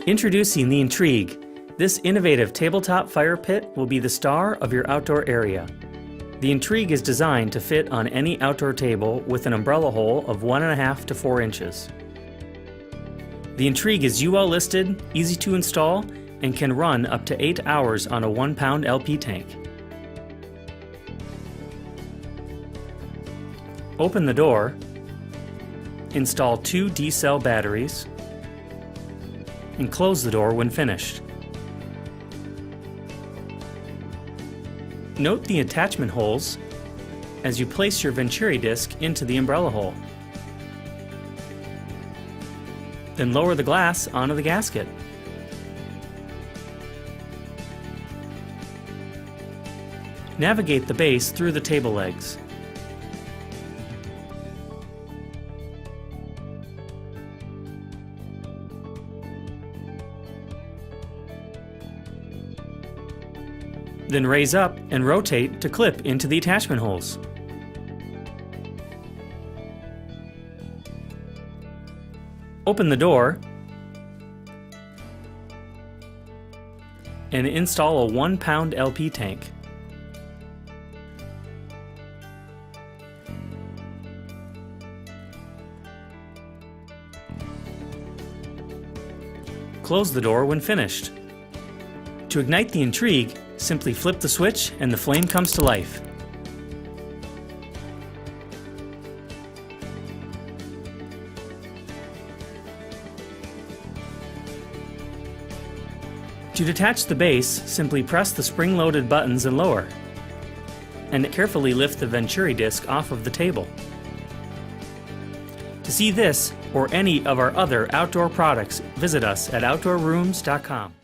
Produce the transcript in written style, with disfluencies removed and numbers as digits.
Introducing the Intrigue. This innovative tabletop fire pit will be the star of your outdoor area. The Intrigue is designed to fit on any outdoor table with an umbrella hole of 1.5 to 4 inches. The Intrigue is UL listed, easy to install, and can run up to 8 hours on a 1-pound LP tank. Open the door, install 2 D-cell batteries, and close the door when finished. Note the attachment holes as you place your Venturi disc into the umbrella hole. Then lower the glass onto the gasket. Navigate the base through the table legs. Then raise up and rotate to clip into the attachment holes. Open the door and install a 1-pound LP tank. Close the door when finished. To ignite the Intrigue, simply flip the switch and the flame comes to life. To detach the base, simply press the spring-loaded buttons and lower, and carefully lift the Venturi disc off of the table. To see this or any of our other outdoor products, visit us at outdoorrooms.com.